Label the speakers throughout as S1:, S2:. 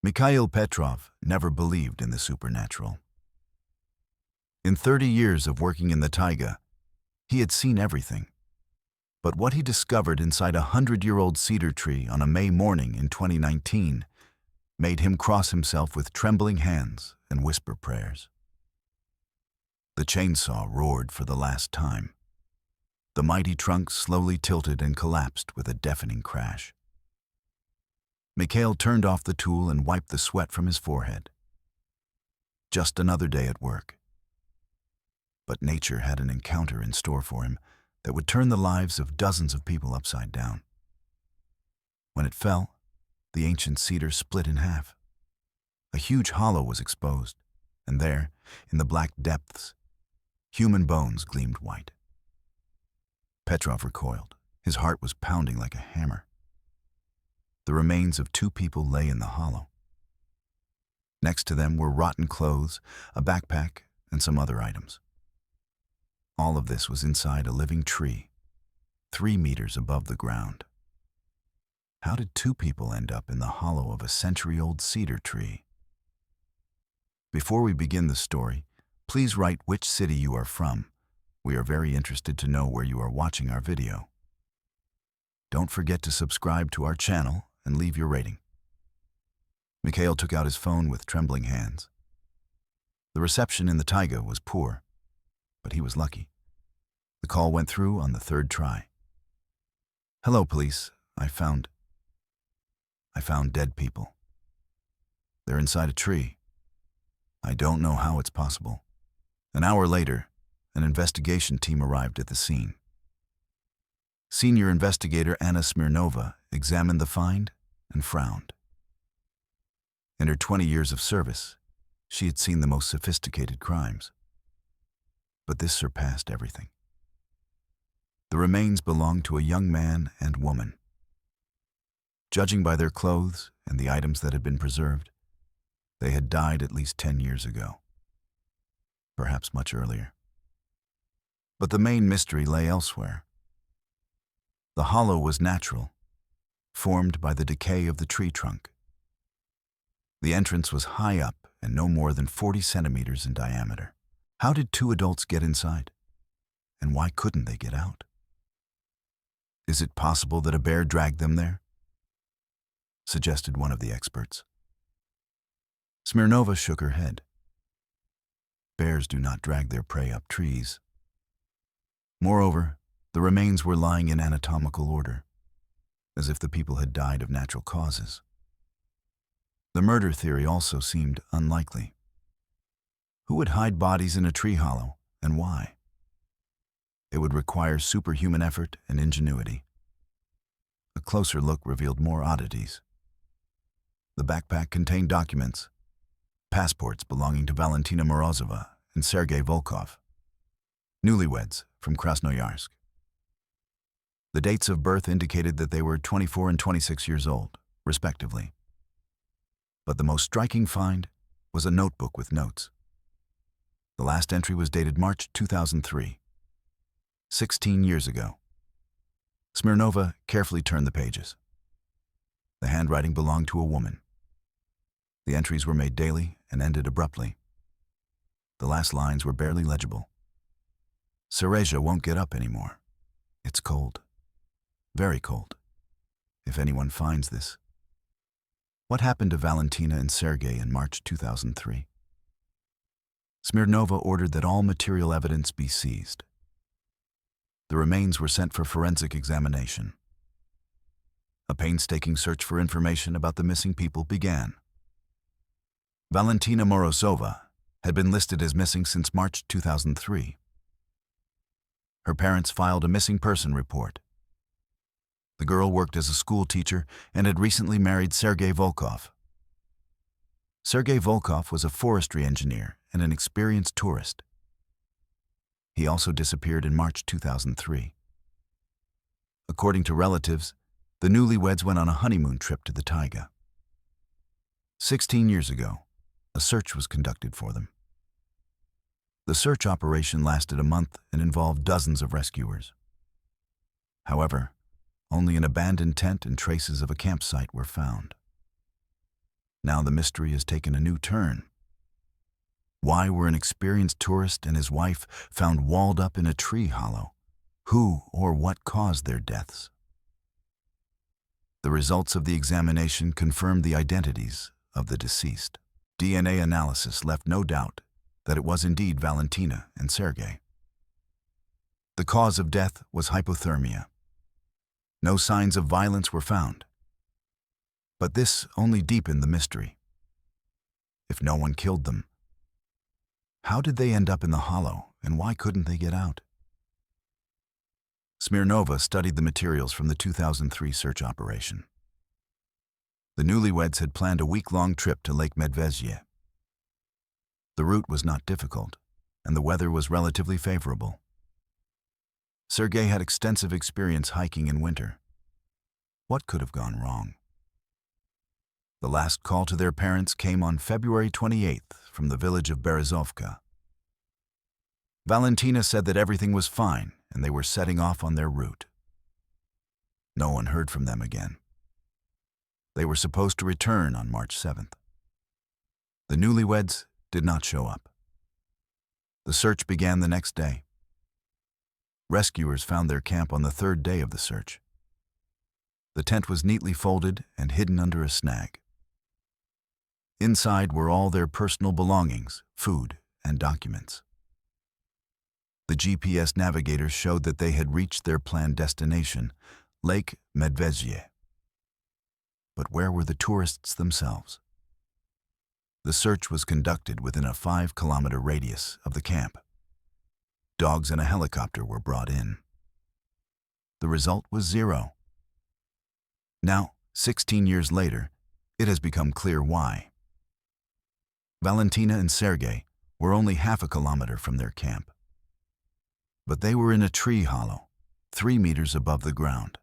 S1: Mikhail Petrov never believed in the supernatural. In 30 years of working in the taiga, he had seen everything. But what he discovered inside a 100-year-old cedar tree on a May morning in 2019 made him cross himself with trembling hands and whisper prayers. The chainsaw roared for the last time. The mighty trunk slowly tilted and collapsed with a deafening crash. Mikhail turned off the tool and wiped the sweat from his forehead. Just another day at work. But nature had an encounter in store for him that would turn the lives of dozens of people upside down. When it fell, the ancient cedar split in half. A huge hollow was exposed, and there, in the black depths, human bones gleamed white. Petrov recoiled. His heart was pounding like a hammer. The remains of 2 people lay in the hollow. Next to them were rotten clothes, a backpack, and some other items. All of this was inside a living tree, 3 meters above the ground. How did 2 people end up in the hollow of a century-old cedar tree? Before we begin the story, please write which city you are from. We are very interested to know where you are watching our video. Don't forget to subscribe to our channel and leave your rating. Mikhail took out his phone with trembling hands. The reception in the taiga was poor, but he was lucky. The call went through on the 3rd try. "Hello, police. I found dead people. They're inside a tree. I don't know how it's possible." An hour later, an investigation team arrived at the scene. Senior investigator Anna Smirnova examined the find and frowned. In her 20 years of service, she had seen the most sophisticated crimes. But this surpassed everything. The remains belonged to a young man and woman. Judging by their clothes and the items that had been preserved, they had died at least 10 years ago, perhaps much earlier. But the main mystery lay elsewhere. The hollow was natural, formed by the decay of the tree trunk. The entrance was high up and no more than 40 centimeters in diameter. How did 2 adults get inside? And why couldn't they get out? Is it possible that a bear dragged them there? Suggested one of the experts. Smirnova shook her head. Bears do not drag their prey up trees. Moreover, the remains were lying in anatomical order, as if the people had died of natural causes. The murder theory also seemed unlikely. Who would hide bodies in a tree hollow, and why? It would require superhuman effort and ingenuity. A closer look revealed more oddities. The backpack contained documents, passports belonging to Valentina Morozova and Sergei Volkov, newlyweds from Krasnoyarsk. The dates of birth indicated that they were 24 and 26 years old, respectively. But the most striking find was a notebook with notes. The last entry was dated March 2003, 16 years ago. Smirnova carefully turned the pages. The handwriting belonged to a woman. The entries were made daily and ended abruptly. The last lines were barely legible. "Serezha won't get up anymore. It's cold. Very cold. If anyone finds this." What happened to Valentina and Sergei in March 2003? Smirnova ordered that all material evidence be seized. The remains were sent for forensic examination. A painstaking search for information about the missing people began. Valentina Morozova had been listed as missing since March 2003. Her parents filed a missing person report. The girl worked as a school teacher and had recently married Sergei Volkov. Sergei Volkov was a forestry engineer and an experienced tourist. He also disappeared in March 2003. According to relatives, the newlyweds went on a honeymoon trip to the taiga. 16 years ago, a search was conducted for them. The search operation lasted a month and involved dozens of rescuers. However, only an abandoned tent and traces of a campsite were found. Now the mystery has taken a new turn. Why were an experienced tourist and his wife found walled up in a tree hollow? Who or what caused their deaths? The results of the examination confirmed the identities of the deceased. DNA analysis left no doubt that it was indeed Valentina and Sergei. The cause of death was hypothermia. No signs of violence were found. But this only deepened the mystery. If no one killed them, how did they end up in the hollow, and why couldn't they get out? Smirnova studied the materials from the 2003 search operation. The newlyweds had planned a week-long trip to Lake Medvezhye. The route was not difficult, and the weather was relatively favorable. Sergei had extensive experience hiking in winter. What could have gone wrong? The last call to their parents came on February 28th from the village of Berezovka. Valentina said that everything was fine and they were setting off on their route. No one heard from them again. They were supposed to return on March 7th. The newlyweds did not show up. The search began the next day. Rescuers found their camp on the third day of the search. The tent was neatly folded and hidden under a snag. Inside were all their personal belongings, food, and documents. The GPS navigators showed that they had reached their planned destination, Lake Medvezhye. But where were the tourists themselves? The search was conducted within a 5-kilometer radius of the camp. Dogs and a helicopter were brought in. The result was 0. Now, 16 years later, it has become clear why. Valentina and Sergei were only half a kilometer from their camp. But they were in a tree hollow, 3 meters above the ground.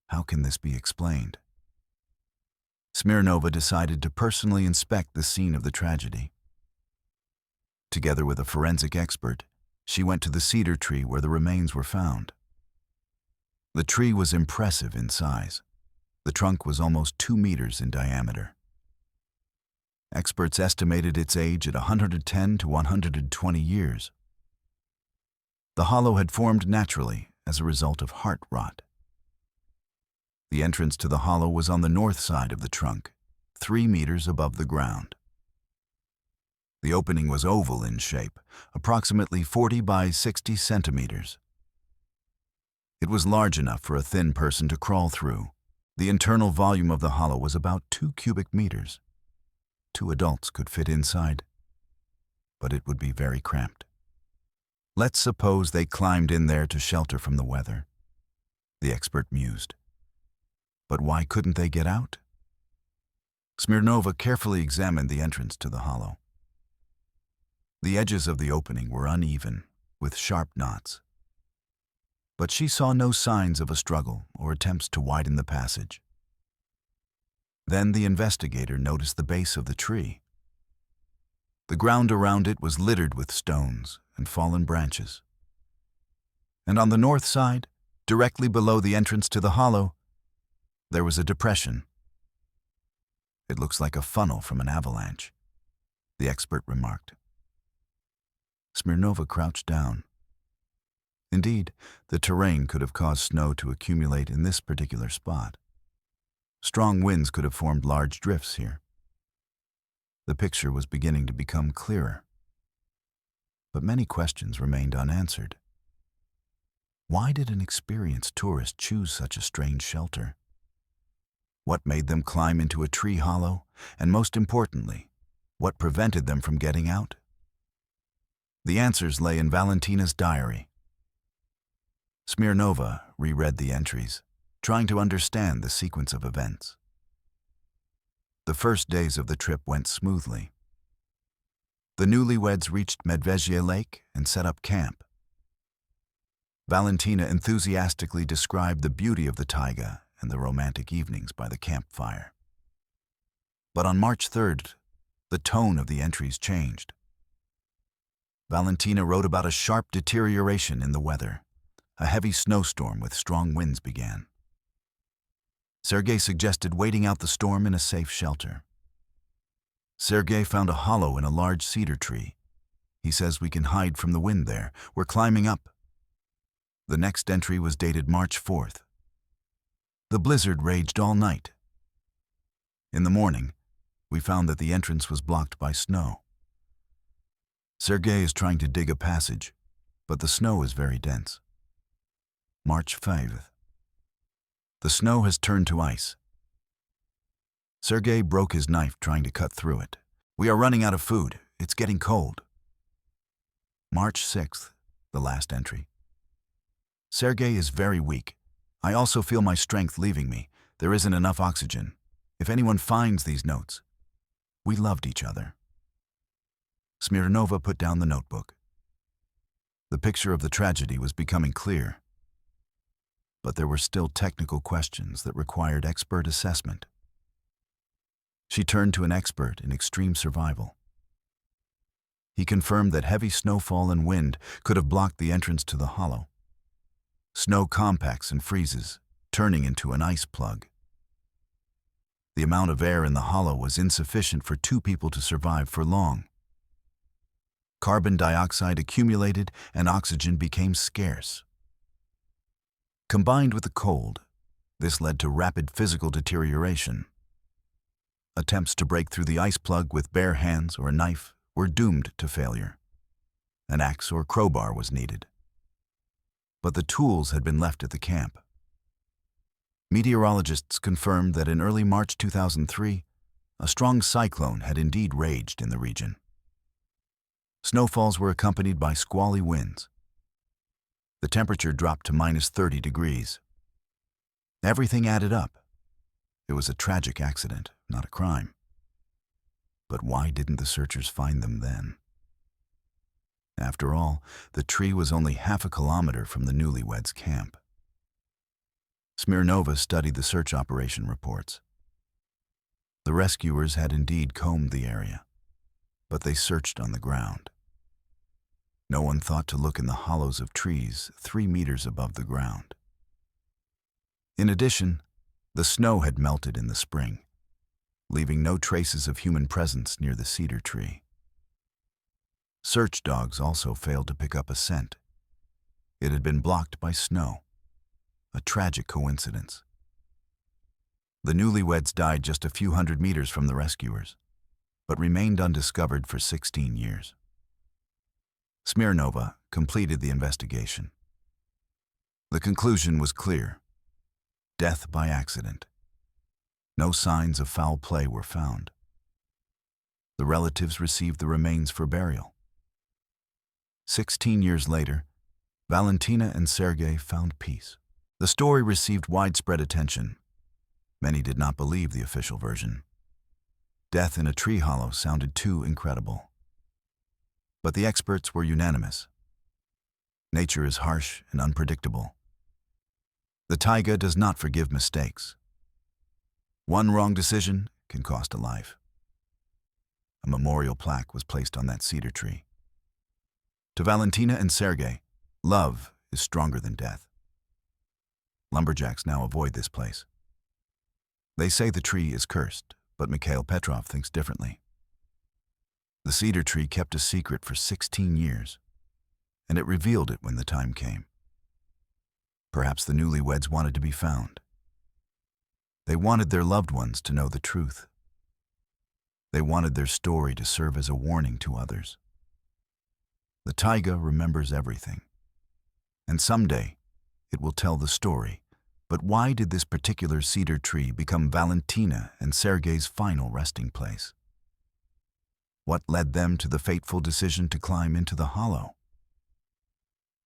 S1: How can this be explained? Smirnova decided to personally inspect the scene of the tragedy. Together with a forensic expert, she went to the cedar tree where the remains were found. The tree was impressive in size. The trunk was almost 2 meters in diameter. Experts estimated its age at 110 to 120 years. The hollow had formed naturally as a result of heart rot. The entrance to the hollow was on the north side of the trunk, 3 meters above the ground. The opening was oval in shape, approximately 40 by 60 centimeters. It was large enough for a thin person to crawl through. The internal volume of the hollow was about 2 cubic meters. 2 adults could fit inside, but it would be very cramped. Let's suppose they climbed in there to shelter from the weather, the expert mused. But why couldn't they get out? Smirnova carefully examined the entrance to the hollow. The edges of the opening were uneven, with sharp knots. But she saw no signs of a struggle or attempts to widen the passage. Then the investigator noticed the base of the tree. The ground around it was littered with stones and fallen branches. And on the north side, directly below the entrance to the hollow, there was a depression. It looks like a funnel from an avalanche, the expert remarked. Smirnova crouched down. Indeed, the terrain could have caused snow to accumulate in this particular spot. Strong winds could have formed large drifts here. The picture was beginning to become clearer. But many questions remained unanswered. Why did an experienced tourist choose such a strange shelter? What made them climb into a tree hollow? And most importantly, what prevented them from getting out? The answers lay in Valentina's diary. Smirnova reread the entries, trying to understand the sequence of events. The first days of the trip went smoothly. The newlyweds reached Medvezhye Lake and set up camp. Valentina enthusiastically described the beauty of the taiga and the romantic evenings by the campfire. But on March 3rd, the tone of the entries changed. Valentina wrote about a sharp deterioration in the weather. A heavy snowstorm with strong winds began. Sergei suggested waiting out the storm in a safe shelter. Sergei found a hollow in a large cedar tree. He says we can hide from the wind there. We're climbing up. The next entry was dated March 4th. The blizzard raged all night. In the morning, we found that the entrance was blocked by snow. Sergei is trying to dig a passage, but the snow is very dense. March 5th. The snow has turned to ice. Sergei broke his knife trying to cut through it. We are running out of food. It's getting cold. March 6th, the last entry. Sergei is very weak. I also feel my strength leaving me. There isn't enough oxygen. If anyone finds these notes, we loved each other. Smirnova put down the notebook. The picture of the tragedy was becoming clear, but there were still technical questions that required expert assessment. She turned to an expert in extreme survival. He confirmed that heavy snowfall and wind could have blocked the entrance to the hollow. Snow compacts and freezes, turning into an ice plug. The amount of air in the hollow was insufficient for 2 people to survive for long. Carbon dioxide accumulated and oxygen became scarce. Combined with the cold, this led to rapid physical deterioration. Attempts to break through the ice plug with bare hands or a knife were doomed to failure. An axe or crowbar was needed. But the tools had been left at the camp. Meteorologists confirmed that in early March 2003, a strong cyclone had indeed raged in the region. Snowfalls were accompanied by squally winds. The temperature dropped to -30 degrees. Everything added up. It was a tragic accident, not a crime. But why didn't the searchers find them then? After all, the tree was only half a kilometer from the newlyweds' camp. Smirnova studied the search operation reports. The rescuers had indeed combed the area, but they searched on the ground. No one thought to look in the hollows of trees 3 meters above the ground. In addition, the snow had melted in the spring, leaving no traces of human presence near the cedar tree. Search dogs also failed to pick up a scent. It had been blocked by snow. A tragic coincidence. The newlyweds died just a few hundred meters from the rescuers, but remained undiscovered for 16 years. Smirnova completed the investigation. The conclusion was clear: death by accident. No signs of foul play were found. The relatives received the remains for burial. 16 years later, Valentina and Sergei found peace. The story received widespread attention. Many did not believe the official version. Death in a tree hollow sounded too incredible. But the experts were unanimous. Nature is harsh and unpredictable. The taiga does not forgive mistakes. One wrong decision can cost a life. A memorial plaque was placed on that cedar tree. To Valentina and Sergei, love is stronger than death. Lumberjacks now avoid this place. They say the tree is cursed, but Mikhail Petrov thinks differently. The cedar tree kept a secret for 16 years, and it revealed it when the time came. Perhaps the newlyweds wanted to be found. They wanted their loved ones to know the truth. They wanted their story to serve as a warning to others. The taiga remembers everything, and someday it will tell the story. But why did this particular cedar tree become Valentina and Sergei's final resting place? What led them to the fateful decision to climb into the hollow?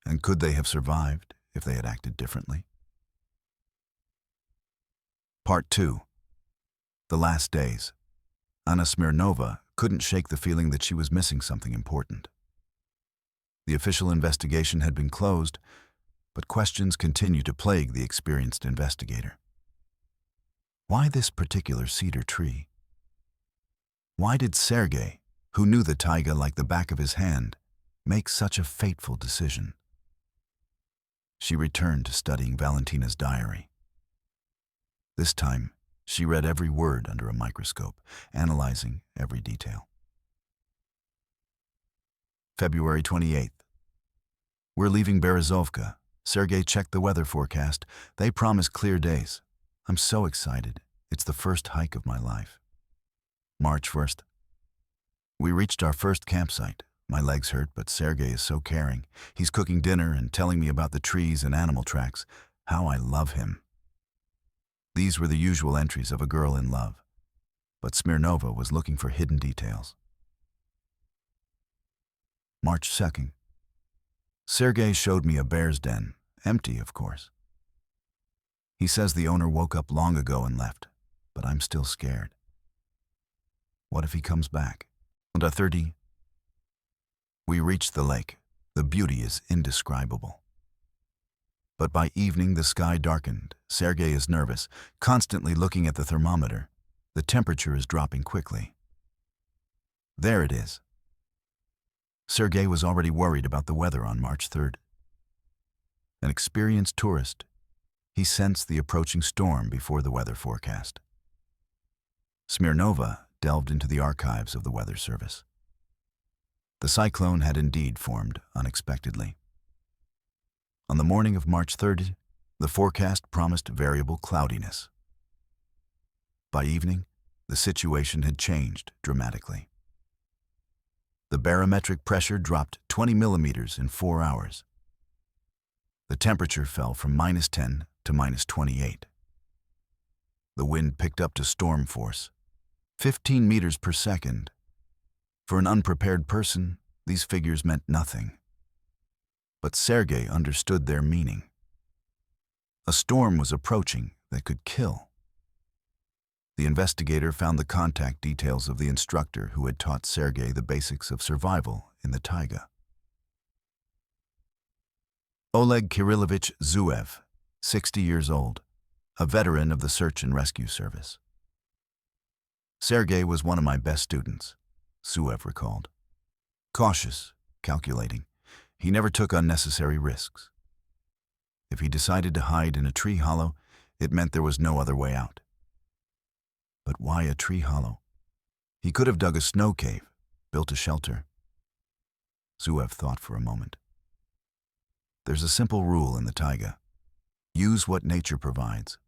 S1: And could they have survived if they had acted differently? Part 2. The last days. Anna Smirnova couldn't shake the feeling that she was missing something important. The official investigation had been closed, but questions continued to plague the experienced investigator. Why this particular cedar tree? Why did Sergei, who knew the taiga like the back of his hand, make such a fateful decision? She returned to studying Valentina's diary. This time, she read every word under a microscope, analyzing every detail. February 28th. We're leaving Berezovka. Sergei checked the weather forecast. They promise clear days. I'm so excited. It's the first hike of my life. March 1st. We reached our first campsite. My legs hurt, but Sergei is so caring. He's cooking dinner and telling me about the trees and animal tracks. How I love him. These were the usual entries of a girl in love, but Smirnova was looking for hidden details. March 2nd. Sergei showed me a bear's den, empty, of course. He says the owner woke up long ago and left, but I'm still scared. What if he comes back? On the 30th, we reached the lake. The beauty is indescribable. But by evening, the sky darkened. Sergei is nervous, constantly looking at the thermometer. The temperature is dropping quickly. There it is. Sergei was already worried about the weather on March 3rd. An experienced tourist, he sensed the approaching storm before the weather forecast. Smirnova delved into the archives of the Weather Service. The cyclone had indeed formed unexpectedly. On the morning of March 3rd, the forecast promised variable cloudiness. By evening, the situation had changed dramatically. The barometric pressure dropped 20 millimeters in 4 hours. The temperature fell from -10 to -28. The wind picked up to storm force, 15 meters per second. For an unprepared person, these figures meant nothing. But Sergei understood their meaning. A storm was approaching that could kill. The investigator found the contact details of the instructor who had taught Sergei the basics of survival in the taiga. Oleg Kirillovich Zuev, 60 years old, a veteran of the Search and Rescue Service. Sergei was one of my best students, Zuev recalled. Cautious, calculating, he never took unnecessary risks. If he decided to hide in a tree hollow, it meant there was no other way out. But why a tree hollow? He could have dug a snow cave, built a shelter. Zuev thought for a moment. There's a simple rule in the taiga. Use what nature provides.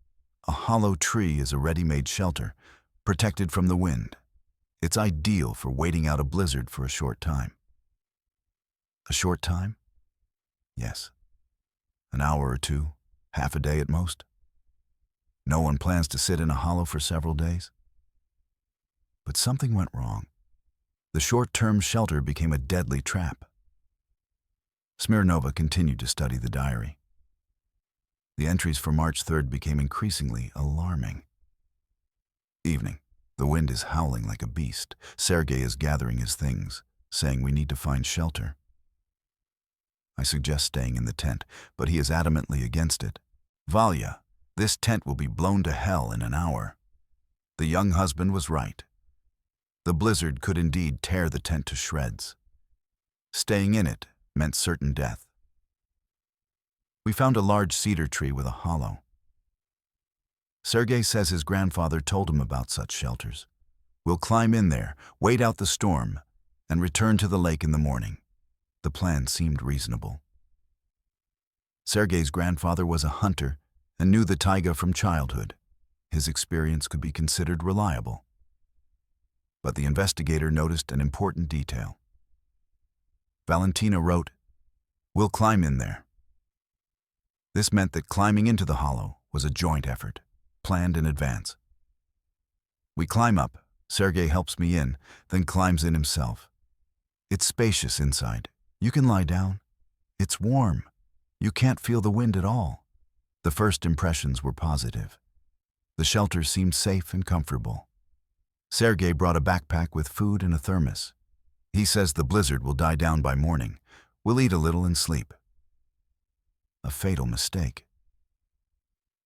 S1: A hollow tree is a ready-made shelter, protected from the wind. It's ideal for waiting out a blizzard for a short time. A short time? Yes. An hour or two, half a day at most. No one plans to sit in a hollow for several days. But something went wrong. The short-term shelter became a deadly trap. Smirnova continued to study the diary. The entries for March 3rd became increasingly alarming. Evening. The wind is howling like a beast. Sergei is gathering his things, saying we need to find shelter. I suggest staying in the tent, but he is adamantly against it. Valya, this tent will be blown to hell in an hour. The young husband was right. The blizzard could indeed tear the tent to shreds. Staying in it meant certain death. We found a large cedar tree with a hollow. Sergei says his grandfather told him about such shelters. We'll climb in there, wait out the storm, and return to the lake in the morning. The plan seemed reasonable. Sergei's grandfather was a hunter and knew the taiga from childhood. His experience could be considered reliable. But the investigator noticed an important detail. Valentina wrote, "We'll climb in there." This meant that climbing into the hollow was a joint effort, planned in advance. We climb up, Sergei helps me in, then climbs in himself. It's spacious inside. You can lie down. It's warm. You can't feel the wind at all. The first impressions were positive. The shelter seemed safe and comfortable. Sergei brought a backpack with food and a thermos. He says the blizzard will die down by morning. We'll eat a little and sleep. A fatal mistake.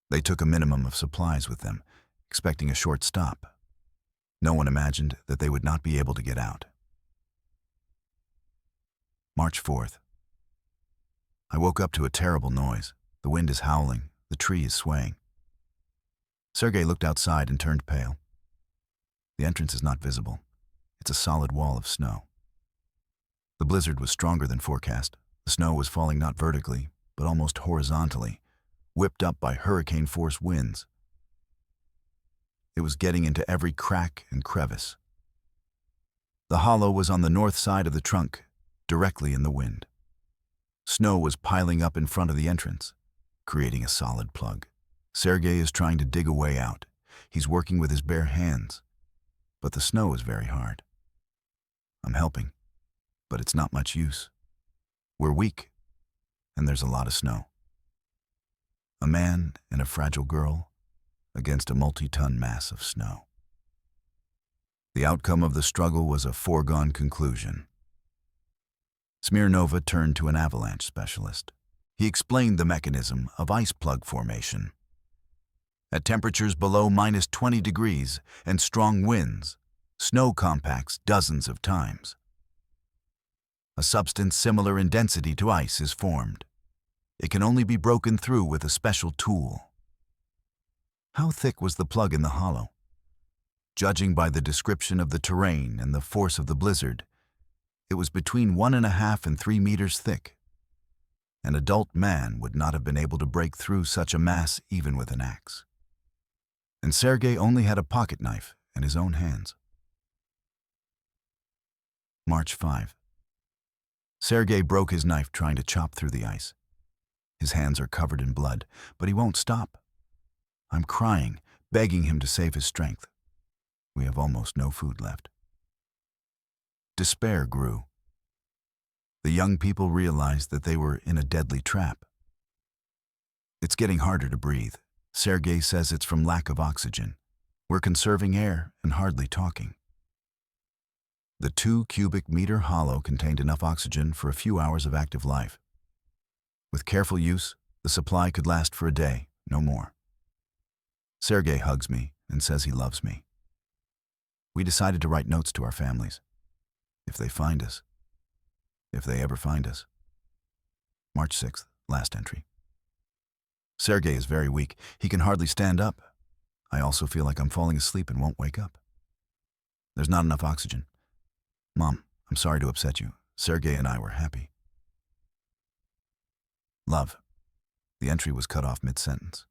S1: They took a minimum of supplies with them, expecting a short stop. No one imagined that they would not be able to get out. March 4th. I woke up to a terrible noise. The wind is howling. The tree is swaying. Sergei looked outside and turned pale. The entrance is not visible. It's a solid wall of snow. The blizzard was stronger than forecast. The snow was falling not vertically, but almost horizontally, whipped up by hurricane-force winds. It was getting into every crack and crevice. The hollow was on the north side of the trunk, directly in the wind. Snow was piling up in front of the entrance, creating a solid plug. Sergei is trying to dig a way out. He's working with his bare hands, but the snow is very hard. I'm helping, but it's not much use. We're weak, and there's a lot of snow. A man and a fragile girl against a multi-ton mass of snow. The outcome of the struggle was a foregone conclusion. Smirnova turned to an avalanche specialist. He explained the mechanism of ice plug formation. At temperatures below -20 degrees and strong winds, snow compacts dozens of times. A substance similar in density to ice is formed. It can only be broken through with a special tool. How thick was the plug in the hollow? Judging by the description of the terrain and the force of the blizzard, it was between 1.5 and 3 meters thick. An adult man would not have been able to break through such a mass even with an axe. And Sergei only had a pocket knife and his own hands. March 5. Sergei broke his knife trying to chop through the ice. His hands are covered in blood, but he won't stop. I'm crying, begging him to save his strength. We have almost no food left. Despair grew. The young people realized that they were in a deadly trap. It's getting harder to breathe. Sergei says it's from lack of oxygen. We're conserving air and hardly talking. The 2 cubic meter hollow contained enough oxygen for a few hours of active life. With careful use, the supply could last for a day, no more. Sergei hugs me and says he loves me. We decided to write notes to our families. If they find us. If they ever find us. March 6th, last entry. Sergei is very weak. He can hardly stand up. I also feel like I'm falling asleep and won't wake up. There's not enough oxygen. Mom, I'm sorry to upset you. Sergei and I were happy. Love. The entry was cut off mid-sentence.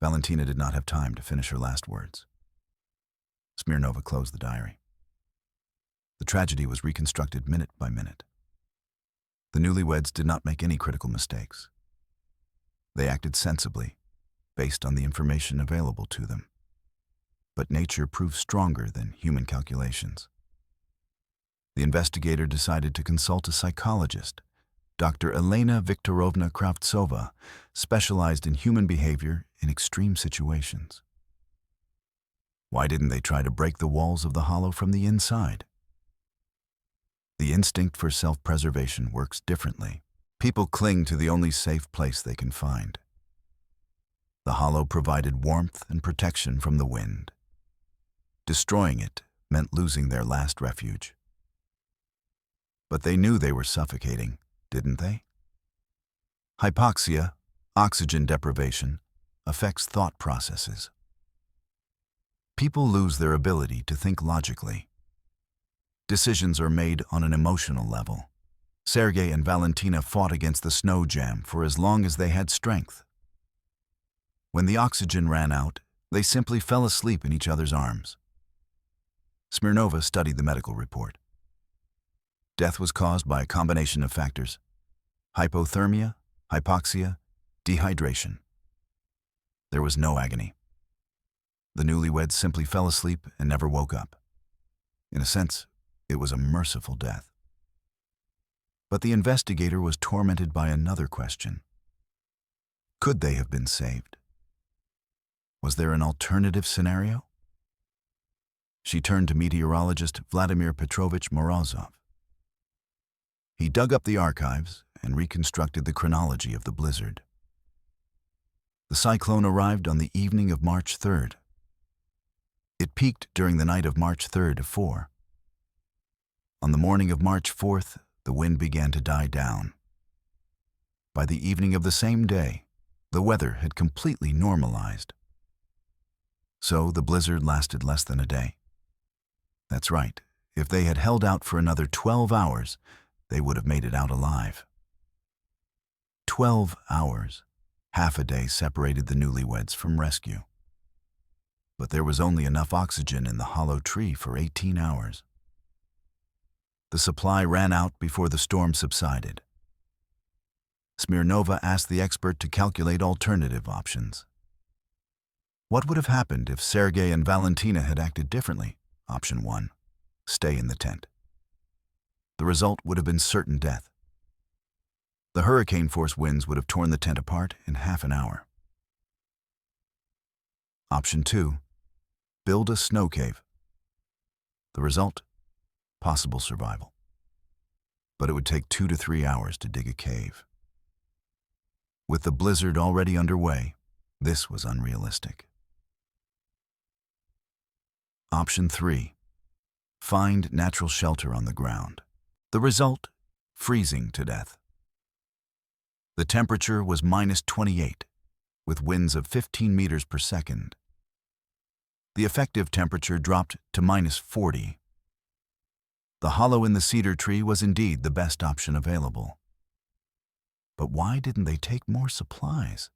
S1: Valentina did not have time to finish her last words. Smirnova closed the diary. The tragedy was reconstructed minute by minute. The newlyweds did not make any critical mistakes. They acted sensibly, based on the information available to them. But nature proved stronger than human calculations. The investigator decided to consult a psychologist, Dr. Elena Viktorovna Kravtsova, specialized in human behavior in extreme situations. Why didn't they try to break the walls of the hollow from the inside? The instinct for self-preservation works differently. People cling to the only safe place they can find. The hollow provided warmth and protection from the wind. Destroying it meant losing their last refuge. But they knew they were suffocating, didn't they? Hypoxia, oxygen deprivation, affects thought processes. People lose their ability to think logically. Decisions are made on an emotional level. Sergei and Valentina fought against the snow jam for as long as they had strength. When the oxygen ran out, they simply fell asleep in each other's arms. Smirnova studied the medical report. Death was caused by a combination of factors: hypothermia, hypoxia, dehydration. There was no agony. The newlyweds simply fell asleep and never woke up. In a sense, it was a merciful death. But the investigator was tormented by another question. Could they have been saved? Was there an alternative scenario? She turned to meteorologist Vladimir Petrovich Morozov. He dug up the archives and reconstructed the chronology of the blizzard. The cyclone arrived on the evening of March 3rd. It peaked during the night of March 3rd to 4. On the morning of March 4th, the wind began to die down. By the evening of the same day, the weather had completely normalized. So the blizzard lasted less than a day. That's right. If they had held out for another 12 hours, they would have made it out alive. 12 hours. Half a day separated the newlyweds from rescue. But there was only enough oxygen in the hollow tree for 18 hours. The supply ran out before the storm subsided. Smirnova asked the expert to calculate alternative options. What would have happened if Sergei and Valentina had acted differently? Option 1. Stay in the tent. The result would have been certain death. The hurricane-force winds would have torn the tent apart in half an hour. Option 2. Build a snow cave. The result? Possible survival. But it would take 2 to 3 hours to dig a cave. With the blizzard already underway, this was unrealistic. Option 3. Find natural shelter on the ground. The result? Freezing to death. The temperature was -28, with winds of 15 meters per second. The effective temperature dropped to -40. The hollow in the cedar tree was indeed the best option available. But why didn't they take more supplies?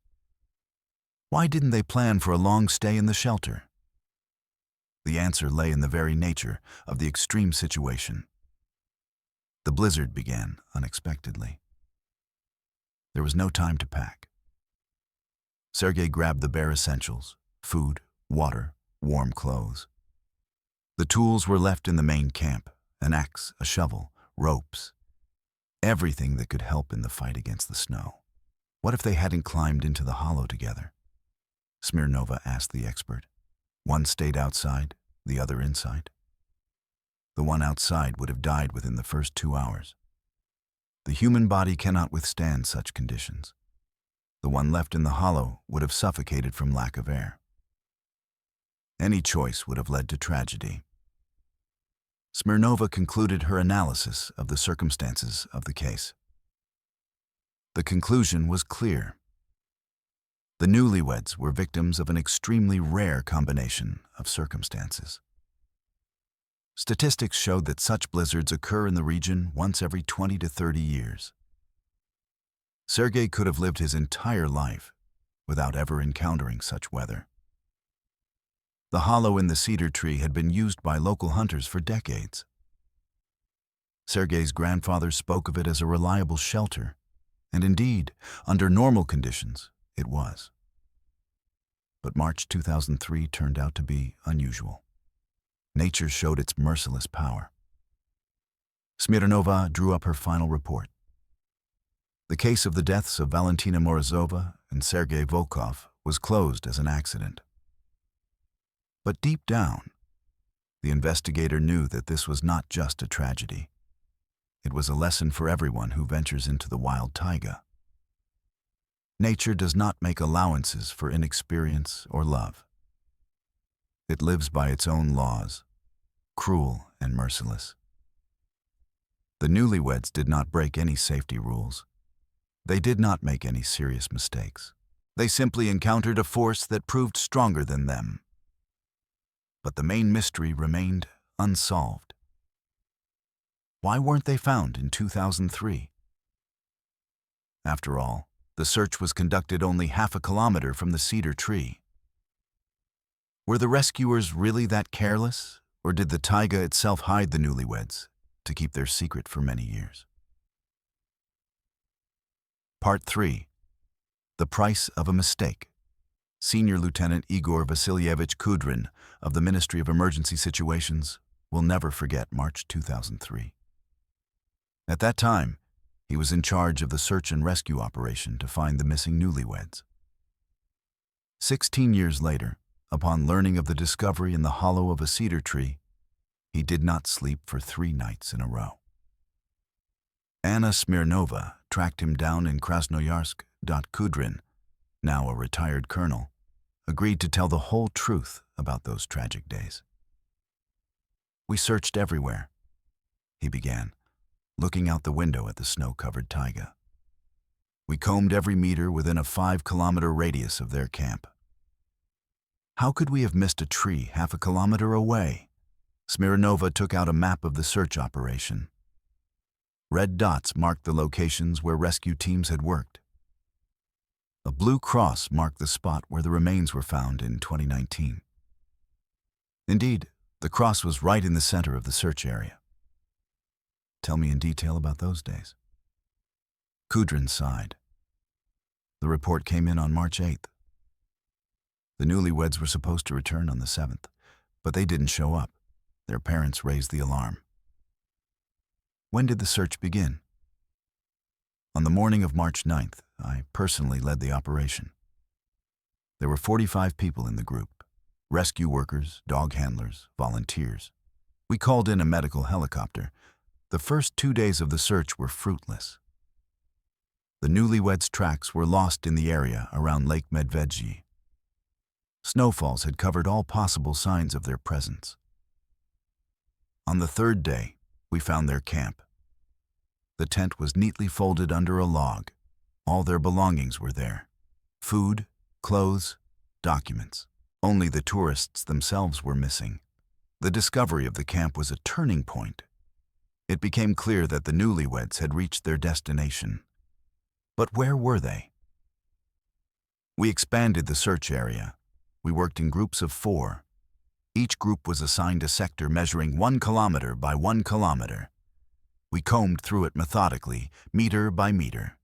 S1: Why didn't they plan for a long stay in the shelter? The answer lay in the very nature of the extreme situation. The blizzard began unexpectedly. There was no time to pack. Sergei grabbed the bare essentials: food, water, warm clothes. The tools were left in the main camp: an axe, a shovel, ropes. Everything that could help in the fight against the snow. What if they hadn't climbed into the hollow together? Smirnova asked the expert. One stayed outside, the other inside. The one outside would have died within the first 2 hours. The human body cannot withstand such conditions. The one left in the hollow would have suffocated from lack of air. Any choice would have led to tragedy. Smirnova concluded her analysis of the circumstances of the case. The conclusion was clear. The newlyweds were victims of an extremely rare combination of circumstances. Statistics showed that such blizzards occur in the region once every 20 to 30 years. Sergei could have lived his entire life without ever encountering such weather. The hollow in the cedar tree had been used by local hunters for decades. Sergei's grandfather spoke of it as a reliable shelter, and indeed, under normal conditions, it was. But March 2003 turned out to be unusual. Nature showed its merciless power. Smirnova drew up her final report. The case of the deaths of Valentina Morozova and Sergei Volkov was closed as an accident. But deep down, the investigator knew that this was not just a tragedy. It was a lesson for everyone who ventures into the wild taiga. Nature does not make allowances for inexperience or love. It lives by its own laws, cruel and merciless. The newlyweds did not break any safety rules. They did not make any serious mistakes. They simply encountered a force that proved stronger than them. But the main mystery remained unsolved. Why weren't they found in 2003? After all, the search was conducted only half a kilometer from the cedar tree. Were the rescuers really that careless, or did the taiga itself hide the newlyweds to keep their secret for many years? Part 3. The Price of a Mistake. Senior Lieutenant Igor Vasilyevich Kudrin of the Ministry of Emergency Situations will never forget March 2003. At that time, he was in charge of the search and rescue operation to find the missing newlyweds. 16 years later, upon learning of the discovery in the hollow of a cedar tree, he did not sleep for 3 nights in a row. Anna Smirnova tracked him down in Krasnoyarsk. Kudrin, now a retired colonel, agreed to tell the whole truth about those tragic days. We searched everywhere, he began, looking out the window at the snow-covered taiga. We combed every meter within a 5-kilometer radius of their camp. How could we have missed a tree half a kilometer away? Smirnova took out a map of the search operation. Red dots marked the locations where rescue teams had worked. A blue cross marked the spot where the remains were found in 2019. Indeed, the cross was right in the center of the search area. Tell me in detail about those days. Kudrin sighed. The report came in on March 8th. The newlyweds were supposed to return on the 7th, but they didn't show up. Their parents raised the alarm. When did the search begin? On the morning of March 9th, I personally led the operation. There were 45 people in the group: rescue workers, dog handlers, volunteers. We called in a medical helicopter. The first 2 days of the search were fruitless. The newlyweds' tracks were lost in the area around Lake Medvedji. Snowfalls had covered all possible signs of their presence. On the third day, we found their camp. The tent was neatly folded under a log. All their belongings were there: food, clothes, documents. Only the tourists themselves were missing. The discovery of the camp was a turning point. It became clear that the newlyweds had reached their destination. But where were they? We expanded the search area. We worked in groups of 4. Each group was assigned a sector measuring 1 kilometer by 1 kilometer. We combed through it methodically, meter by meter.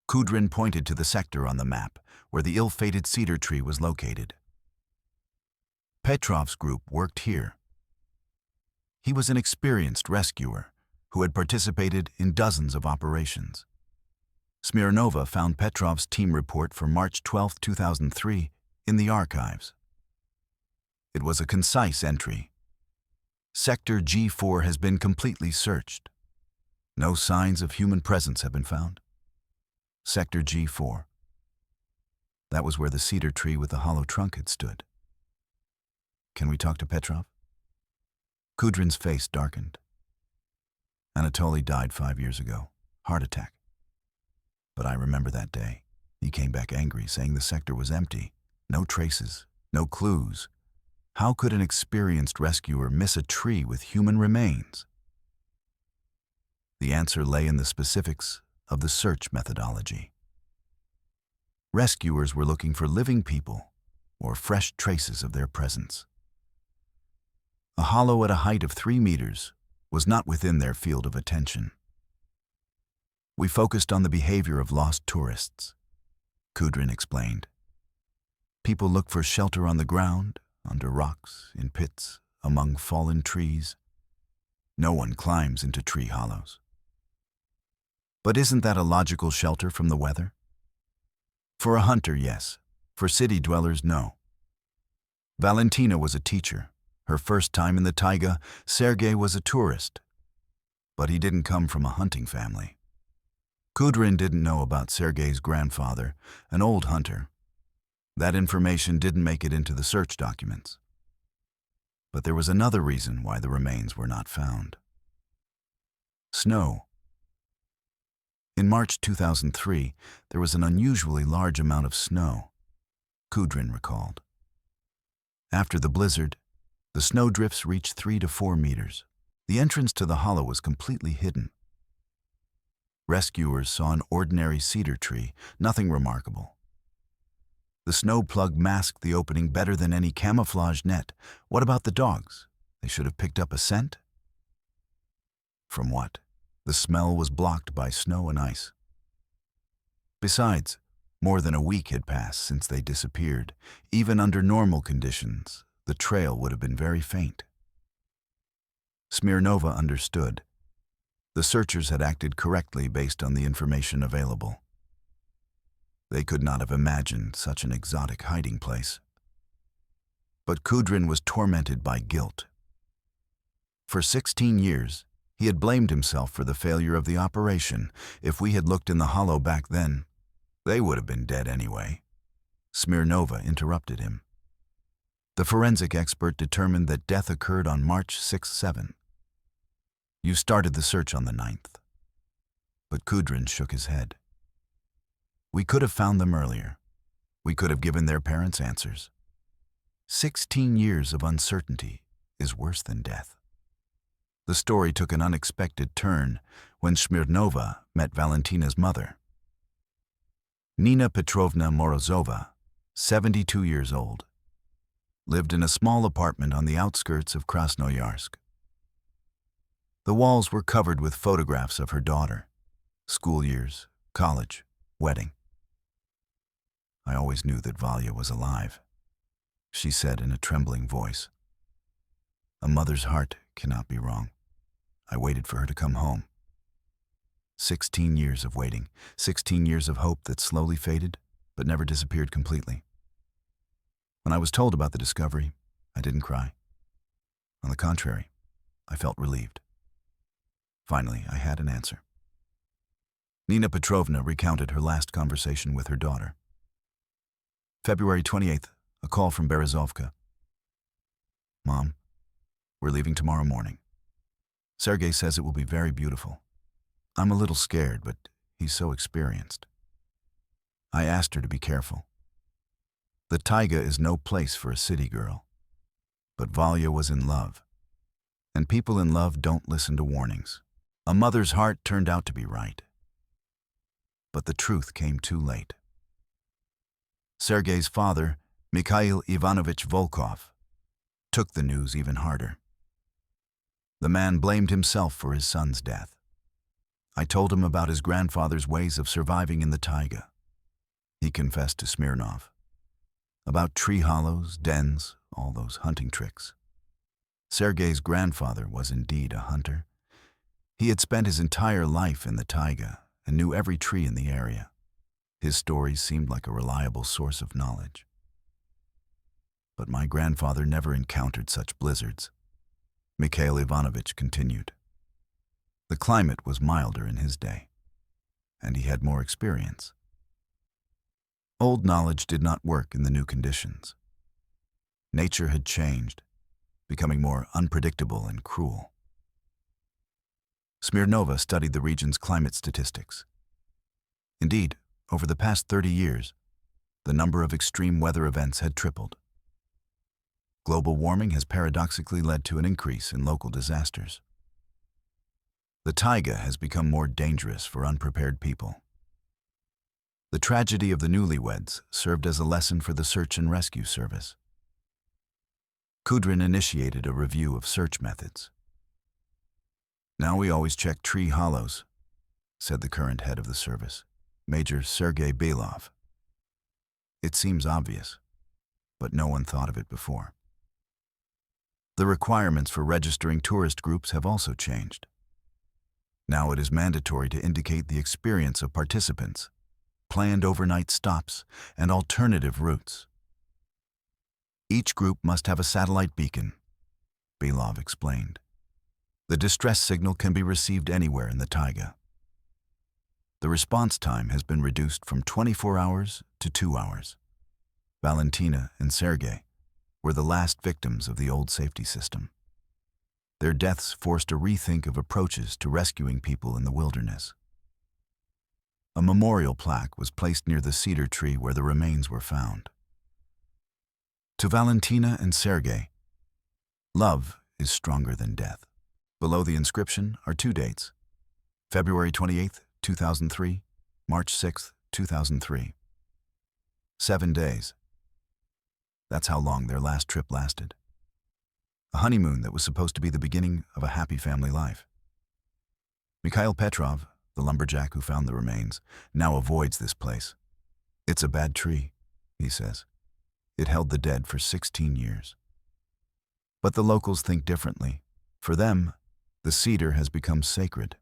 S1: Kudrin pointed to the sector on the map, where the ill-fated cedar tree was located. Petrov's group worked here. He was an experienced rescuer who had participated in dozens of operations. Smirnova found Petrov's team report for March 12, 2003, in the archives. It was a concise entry. Sector G4 has been completely searched. No signs of human presence have been found. Sector G4. That was where the cedar tree with the hollow trunk had stood. Can we talk to Petrov? Kudrin's face darkened. Anatoly died 5 years ago. Heart attack. But I remember that day. He came back angry, saying the sector was empty. No traces, no clues. How could an experienced rescuer miss a tree with human remains? The answer lay in the specifics of the search methodology. Rescuers were looking for living people or fresh traces of their presence. A hollow at a height of 3 meters was not within their field of attention. We focused on the behavior of lost tourists, Kudrin explained. People look for shelter on the ground, under rocks, in pits, among fallen trees. No one climbs into tree hollows. But isn't that a logical shelter from the weather? For a hunter, yes. For city dwellers, no. Valentina was a teacher. Her first time in the taiga, Sergei was a tourist. But he didn't come from a hunting family. Kudrin didn't know about Sergei's grandfather, an old hunter. That information didn't make it into the search documents. But there was another reason why the remains were not found. Snow. In March 2003, there was an unusually large amount of snow, Kudrin recalled. After the blizzard, the snowdrifts reached 3 to 4 meters. The entrance to the hollow was completely hidden. Rescuers saw an ordinary cedar tree, nothing remarkable. The snow plug masked the opening better than any camouflage net. What about the dogs? They should have picked up a scent? From what? The smell was blocked by snow and ice. Besides, more than a week had passed since they disappeared. Even under normal conditions, the trail would have been very faint. Smirnova understood. The searchers had acted correctly based on the information available. They could not have imagined such an exotic hiding place. But Kudrin was tormented by guilt. For 16 years, he had blamed himself for the failure of the operation. If we had looked in the hollow back then, they would have been dead anyway. Smirnova interrupted him. The forensic expert determined that death occurred on March 6-7. You started the search on the 9th. But Kudrin shook his head. We could have found them earlier. We could have given their parents answers. 16 years of uncertainty is worse than death. The story took an unexpected turn when Smirnova met Valentina's mother. Nina Petrovna Morozova, 72 years old, lived in a small apartment on the outskirts of Krasnoyarsk. The walls were covered with photographs of her daughter, school years, college, wedding. "I always knew that Valya was alive," she said in a trembling voice. "A mother's heart cannot be wrong. I waited for her to come home." 16 years of waiting, 16 years of hope that slowly faded, but never disappeared completely. When I was told about the discovery, I didn't cry. On the contrary, I felt relieved. Finally, I had an answer. Nina Petrovna recounted her last conversation with her daughter. February 28th, a call from Berezovka. "Mom, we're leaving tomorrow morning. Sergei says it will be very beautiful. I'm a little scared, but he's so experienced." I asked her to be careful. The taiga is no place for a city girl. But Valya was in love. And people in love don't listen to warnings. A mother's heart turned out to be right. But the truth came too late. Sergei's father, Mikhail Ivanovich Volkov, took the news even harder. The man blamed himself for his son's death. I told him about his grandfather's ways of surviving in the taiga. He confessed to Smirnov. About tree hollows, dens, all those hunting tricks. Sergei's grandfather was indeed a hunter. He had spent his entire life in the taiga and knew every tree in the area. His stories seemed like a reliable source of knowledge. But my grandfather never encountered such blizzards. Mikhail Ivanovich continued. The climate was milder in his day, and he had more experience. Old knowledge did not work in the new conditions. Nature had changed, becoming more unpredictable and cruel. Smirnova studied the region's climate statistics. Indeed, over the past 30 years, the number of extreme weather events had tripled. Global warming has paradoxically led to an increase in local disasters. The taiga has become more dangerous for unprepared people. The tragedy of the newlyweds served as a lesson for the search and rescue service. Kudrin initiated a review of search methods. "Now we always check tree hollows," said the current head of the service, Major Sergei Belov. It seems obvious, but no one thought of it before. The requirements for registering tourist groups have also changed. Now it is mandatory to indicate the experience of participants, planned overnight stops, and alternative routes. Each group must have a satellite beacon, Belov explained. The distress signal can be received anywhere in the taiga. The response time has been reduced from 24 hours to 2 hours. Valentina and Sergei were the last victims of the old safety system. Their deaths forced a rethink of approaches to rescuing people in the wilderness. A memorial plaque was placed near the cedar tree where the remains were found. To Valentina and Sergei, love is stronger than death. Below the inscription are 2 dates: February 28, 2003, March 6, 2003. 7 days. That's how long their last trip lasted. A honeymoon that was supposed to be the beginning of a happy family life. Mikhail Petrov, the lumberjack who found the remains, now avoids this place. "It's a bad tree," he says. "It held the dead for 16 years. But the locals think differently. For them, the cedar has become sacred.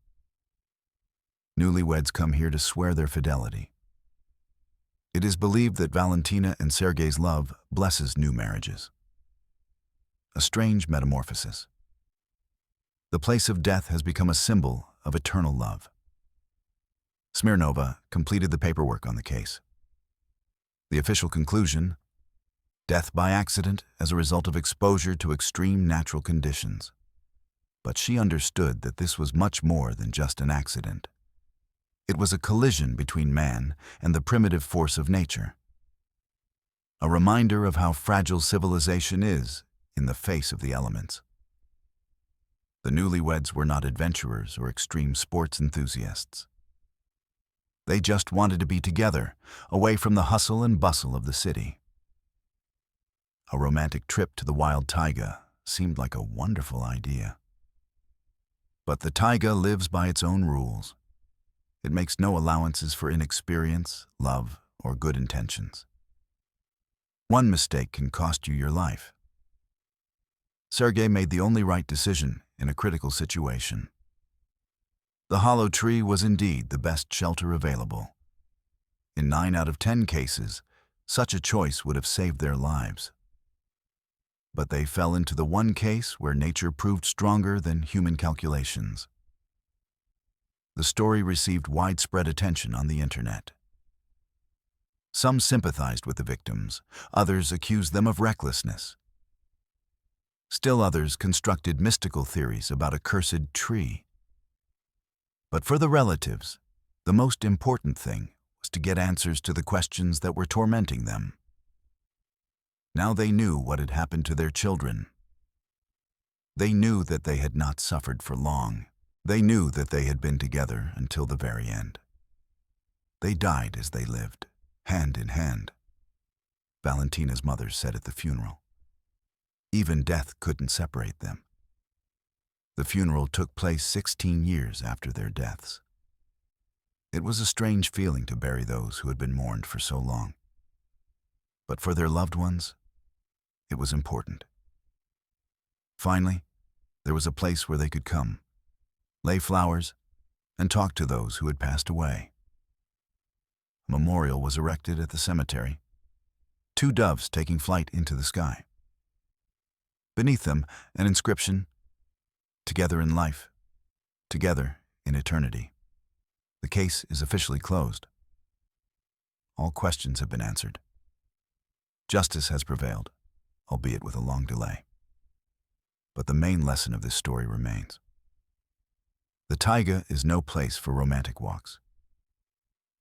S1: Newlyweds come here to swear their fidelity. It is believed that Valentina and Sergei's love blesses new marriages. A strange metamorphosis. The place of death has become a symbol of eternal love. Smirnova completed the paperwork on the case. The official conclusion: death by accident as a result of exposure to extreme natural conditions. But she understood that this was much more than just an accident. It was a collision between man and the primitive force of nature. a reminder of how fragile civilization is in the face of the elements. The newlyweds were not adventurers or extreme sports enthusiasts. They just wanted to be together, away from the hustle and bustle of the city. A romantic trip to the wild taiga seemed like a wonderful idea. But the taiga lives by its own rules. It makes no allowances for inexperience, love, or good intentions. One mistake can cost you your life. Sergei made the only right decision in a critical situation. The hollow tree was indeed the best shelter available. In 9 out of 10 cases, such a choice would have saved their lives. But they fell into the one case where nature proved stronger than human calculations. The story received widespread attention on the internet. Some sympathized with the victims, others accused them of recklessness. Still others constructed mystical theories about a cursed tree. But for the relatives, the most important thing was to get answers to the questions that were tormenting them. Now they knew what had happened to their children. They knew that they had not suffered for long. They knew that they had been together until the very end. They died as they lived, hand in hand. Valentina's mother said at the funeral. Even death couldn't separate them. The funeral took place 16 years after their deaths. It was a strange feeling to bury those who had been mourned for so long. But for their loved ones, it was important. Finally, there was a place where they could come, lay flowers, and talk to those who had passed away. A memorial was erected at the cemetery, 2 doves taking flight into the sky. Beneath them, an inscription, "Together in life, together in eternity." The case is officially closed. All questions have been answered. Justice has prevailed, albeit with a long delay. But the main lesson of this story remains. The taiga is no place for romantic walks.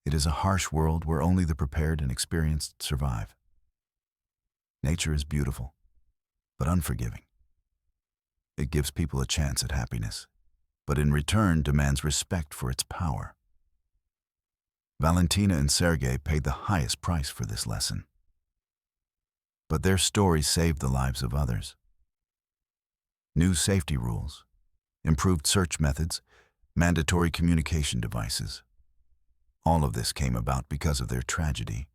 S1: It is a harsh world where only the prepared and experienced survive. Nature is beautiful, but unforgiving. It gives people a chance at happiness, but in return demands respect for its power. Valentina and Sergei paid the highest price for this lesson. But their story saved the lives of others. New safety rules, improved search methods, mandatory communication devices. All of this came about because of their tragedy.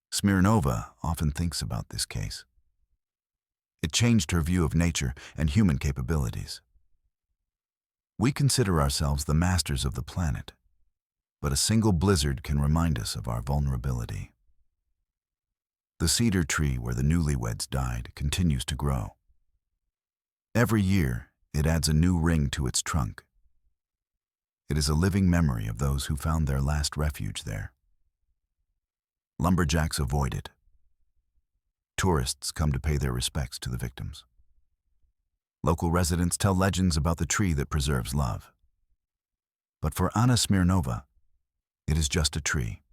S1: Smirnova often thinks about this case. It changed her view of nature and human capabilities. We consider ourselves the masters of the planet, but a single blizzard can remind us of our vulnerability. The cedar tree where the newlyweds died continues to grow. Every year, it adds a new ring to its trunk. It is a living memory of those who found their last refuge there. Lumberjacks avoid it. Tourists come to pay their respects to the victims. Local residents tell legends about the tree that preserves love. But for Anna Smirnova, it is just a tree.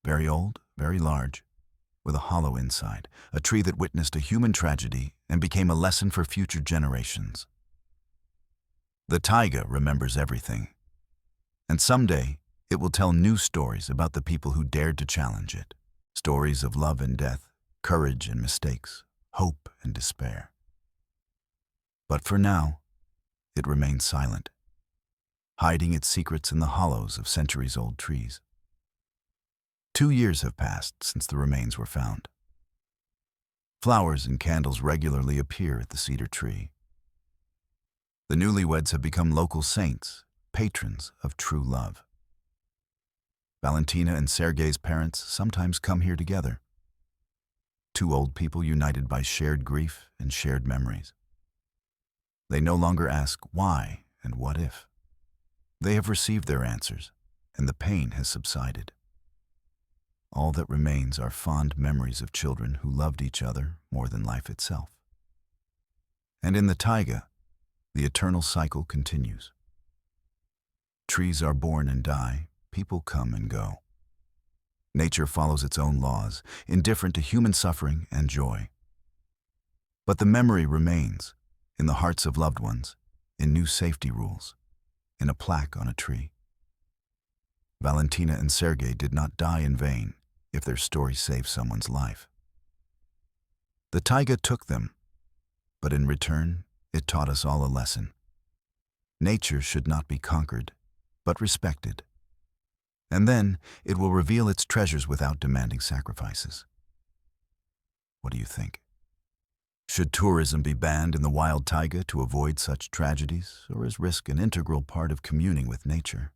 S1: Very old, very large, with a hollow inside, a tree that witnessed a human tragedy and became a lesson for future generations. The taiga remembers everything, and someday it will tell new stories about the people who dared to challenge it. Stories of love and death, courage and mistakes, hope and despair. But for now, it remains silent, hiding its secrets in the hollows of centuries-old trees. 2 years have passed since the remains were found. Flowers and candles regularly appear at the cedar tree. The newlyweds have become local saints, patrons of true love. Valentina and Sergei's parents sometimes come here together. 2 old people united by shared grief and shared memories. They no longer ask why and what if. They have received their answers, and the pain has subsided. All that remains are fond memories of children who loved each other more than life itself. And in the taiga, the eternal cycle continues. Trees are born and die, people come and go. Nature follows its own laws, indifferent to human suffering and joy. But the memory remains, in the hearts of loved ones, in new safety rules, in a plaque on a tree. Valentina and Sergei did not die in vain if their story saved someone's life. The taiga took them, but in return, it taught us all a lesson. Nature should not be conquered, but respected. And then it will reveal its treasures without demanding sacrifices. What do you think? Should tourism be banned in the wild taiga to avoid such tragedies, or is risk an integral part of communing with nature?